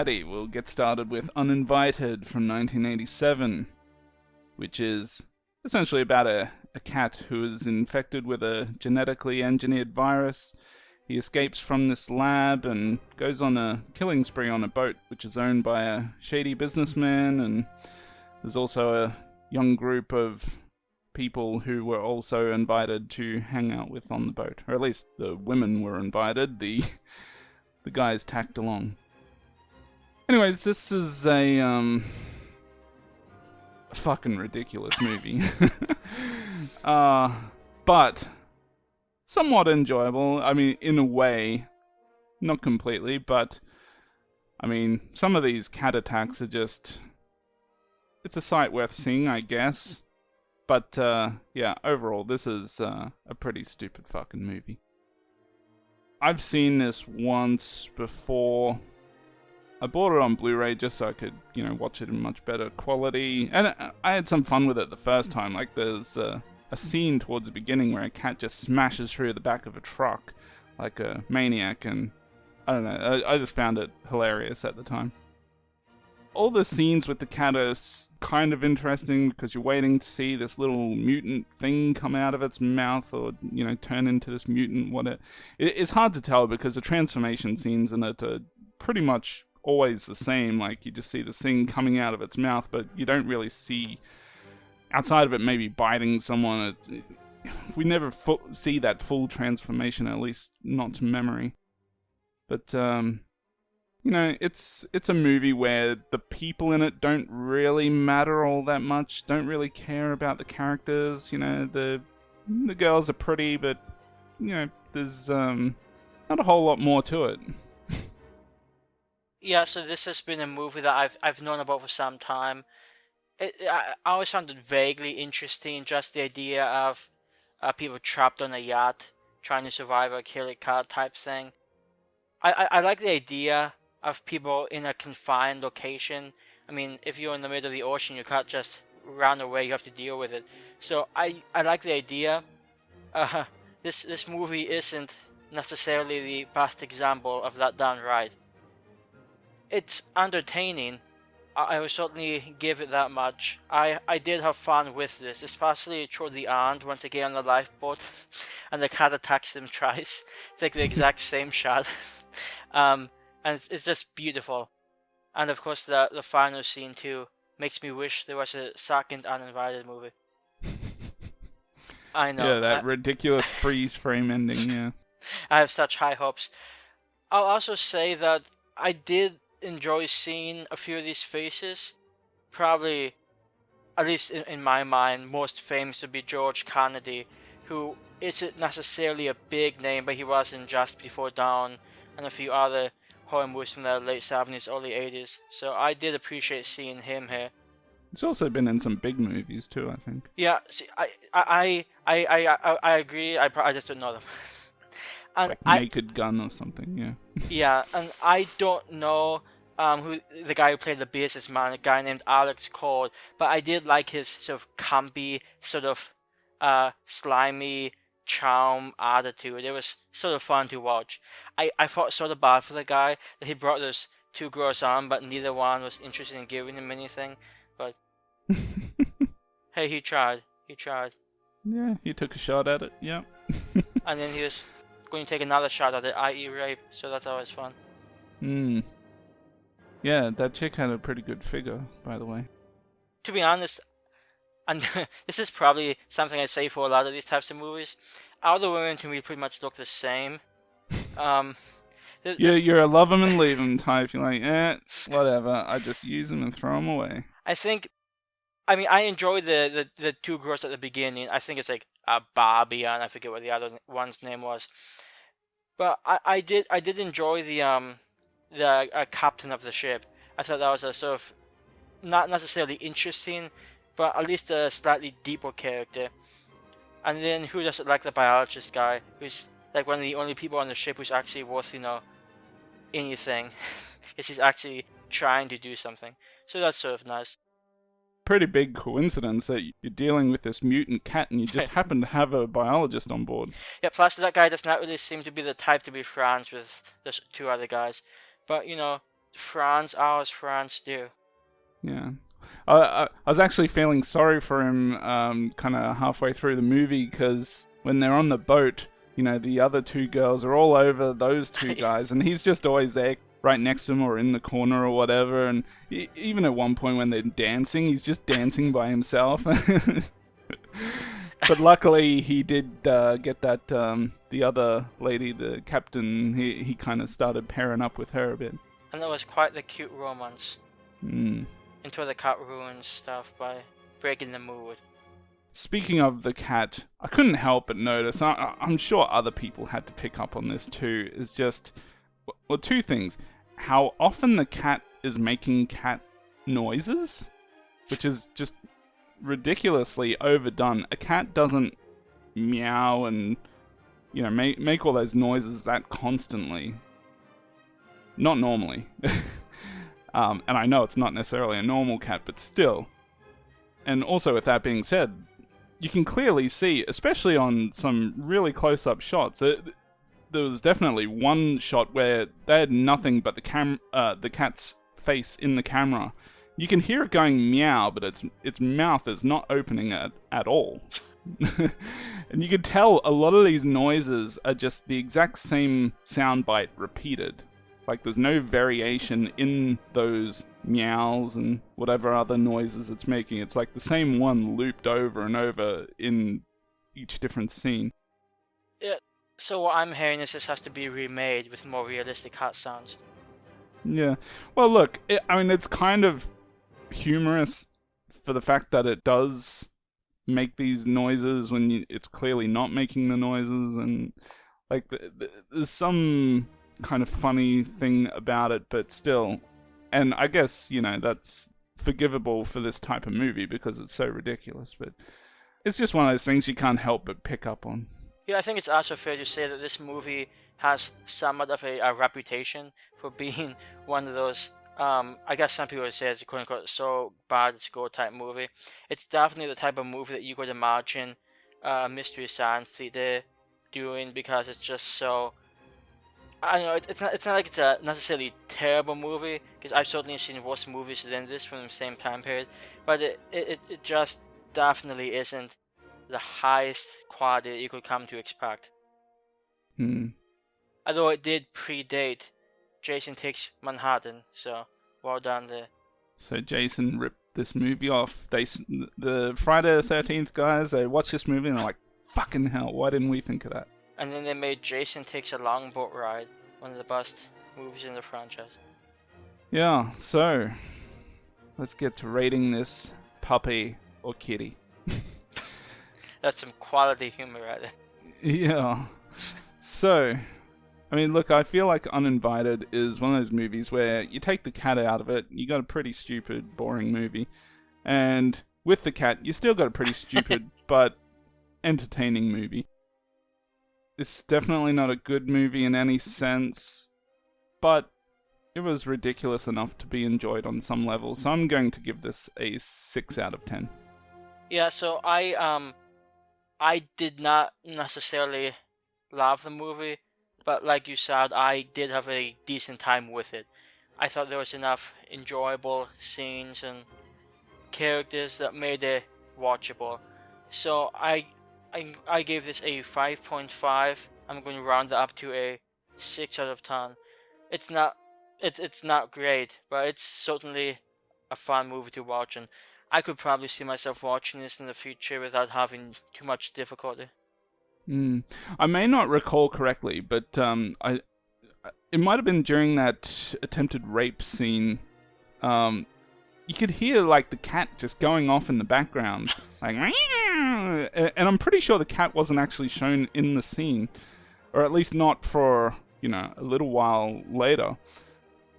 Alrighty, we'll get started with Uninvited from 1987, which is essentially about a cat who is infected with a genetically engineered virus. He escapes from this lab and goes on a killing spree on a boat which is owned by a shady businessman, and there's also a young group of people who were also invited to hang out with on the boat. Or at least the women were invited, the guys tacked along. Anyways, this is a fucking ridiculous movie. But somewhat enjoyable. I mean, in a way, not completely, but I mean, some of these cat attacks are just, it's a sight worth seeing, I guess. But yeah, overall, this is a pretty stupid fucking movie. I've seen this once before. I bought it on Blu-ray just so I could, watch it in much better quality. And I had some fun with it the first time. Like, there's a scene towards the beginning where a cat just smashes through the back of a truck like a maniac, and I don't know, I just found it hilarious at the time. All the scenes with the cat are kind of interesting because you're waiting to see this little mutant thing come out of its mouth or, turn into this mutant. It's hard to tell because the transformation scenes in it are pretty much always the same. Like, you just see the thing coming out of its mouth, but you don't really see, outside of it maybe biting someone, we never see that full transformation, at least not to memory. But it's a movie where the people in it don't really matter all that much, don't really care about the characters. The girls are pretty, but there's not a whole lot more to it. Yeah, so this has been a movie that I've known about for some time. I always found it vaguely interesting, just the idea of people trapped on a yacht trying to survive a killer cat type thing. I like the idea of people in a confined location. I mean, if you're in the middle of the ocean, you can't just run away, you have to deal with it. So I like the idea. This movie isn't necessarily the best example of that done right. It's entertaining. I would certainly give it that much. I did have fun with this, especially toward the end, once they get on the lifeboat and the cat attacks them twice. It's like the exact same shot. And it's just beautiful. And of course the final scene too makes me wish there was a second Uninvited movie. I know. Yeah, that ridiculous freeze frame ending, yeah. I have such high hopes. I'll also say that I did enjoy seeing a few of these faces. Probably, at least in my mind, most famous would be George Kennedy, who isn't necessarily a big name, but he was in Just Before Dawn and a few other horror movies from the late 70s, early 80s. So I did appreciate seeing him here. He's also been in some big movies too, I think. Yeah, see, I agree. I just don't know them. And like Naked Gun or something, yeah. Yeah, and I don't know who the guy who played the businessman, a guy named Alex Cord, but I did like his sort of campy, sort of slimy charm attitude. It was sort of fun to watch. I felt sort of bad for the guy that he brought those two girls on, but neither one was interested in giving him anything. But hey, he tried. Yeah, he took a shot at it, yeah. And then he was going to take another shot at it, i.e. rape, so that's always fun. Yeah, that chick had a pretty good figure, by the way. To be honest, and this is probably something I say for a lot of these types of movies, all the women to me pretty much look the same. You're a love 'em and leave 'em type. You're like, whatever, I just use them and throw them away. I enjoy the two girls at the beginning. I think it's like Barbie and I forget what the other one's name was. But I did enjoy the captain of the ship. I thought that was a sort of not necessarily interesting, but at least a slightly deeper character. And then who doesn't like the biologist guy, who's like one of the only people on the ship who's actually worth anything, is he's actually trying to do something. So that's sort of nice. Pretty big coincidence that you're dealing with this mutant cat and you just happen to have a biologist on board. Yeah, plus that guy does not really seem to be the type to be friends with the two other guys. But, France, ours, France do. Yeah. I was actually feeling sorry for him kind of halfway through the movie because when they're on the boat, the other two girls are all over those two guys, and he's just always there right next to them or in the corner or whatever. And even at one point when they're dancing, he's just dancing by himself. But luckily, he did get that the other lady, the captain. He kind of started pairing up with her a bit. And that was quite the cute romance. Mm. Until the cat ruins stuff by breaking the mood. Speaking of the cat, I couldn't help but notice, I'm sure other people had to pick up on this too, is just, well, two things. How often the cat is making cat noises, which is just ridiculously overdone. A cat doesn't meow and, make all those noises that constantly. Not normally. And I know it's not necessarily a normal cat, but still. And also, with that being said, you can clearly see, especially on some really close-up shots, there was definitely one shot where they had nothing but the cat's face in the camera. You can hear it going meow, but its mouth is not opening at all. And you can tell a lot of these noises are just the exact same soundbite repeated. Like, there's no variation in those meows and whatever other noises it's making. It's like the same one looped over and over in each different scene. Yeah, so what I'm hearing is this has to be remade with more realistic cat sounds. Yeah. Well, look, it's kind of humorous for the fact that it does make these noises when it's clearly not making the noises. And, like, there's some kind of funny thing about it, but still, and I guess that's forgivable for this type of movie because it's so ridiculous, but it's just one of those things you can't help but pick up on. Yeah, I think it's also fair to say that this movie has somewhat of a reputation for being one of those I guess some people would say it's a quote unquote so bad it's good type movie. It's definitely the type of movie that you could imagine Mystery Science Theater doing because it's just so, I don't know, it's not like it's a necessarily terrible movie, because I've certainly seen worse movies than this from the same time period, but it just definitely isn't the highest quality that you could come to expect. Although it did predate Jason Takes Manhattan, so well done there. So Jason ripped this movie off. The Friday the 13th guys, they watched this movie and they're like, fucking hell, why didn't we think of that? And then they made Jason Takes a Longboat Ride one of the best movies in the franchise. Yeah, so let's get to rating this puppy or kitty. That's some quality humor right there. Yeah. So, look, I feel like Uninvited is one of those movies where you take the cat out of it, you got a pretty stupid, boring movie. And with the cat, you still got a pretty stupid, but entertaining movie. It's definitely not a good movie in any sense, but it was ridiculous enough to be enjoyed on some level, so I'm going to give this a 6 out of 10. Yeah, so I did not necessarily love the movie, but like you said, I did have a decent time with it. I thought there was enough enjoyable scenes and characters that made it watchable. So I gave this a 5.5. I'm going to round it up to a 6 out of 10. It's not great, but it's certainly a fun movie to watch, and I could probably see myself watching this in the future without having too much difficulty. I may not recall correctly, but it might have been during that attempted rape scene. You could hear like the cat just going off in the background, like, and I'm pretty sure the cat wasn't actually shown in the scene, or at least not for a little while later.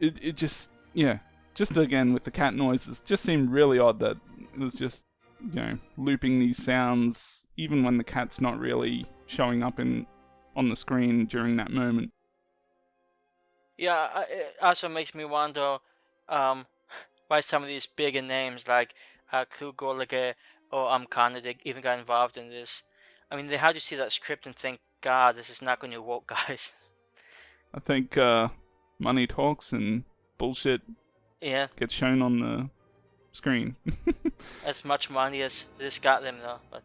It just again with the cat noises, just seemed really odd that it was just looping these sounds even when the cat's not really showing up on the screen during that moment. Yeah, it also makes me wonder why some of these bigger names like Clue Gallagher or Canada even got involved in this. They had to see that script and think, God, this is not going to work, guys. I think money talks, and bullshit Yeah, gets shown on the screen. as much money as this got them though. But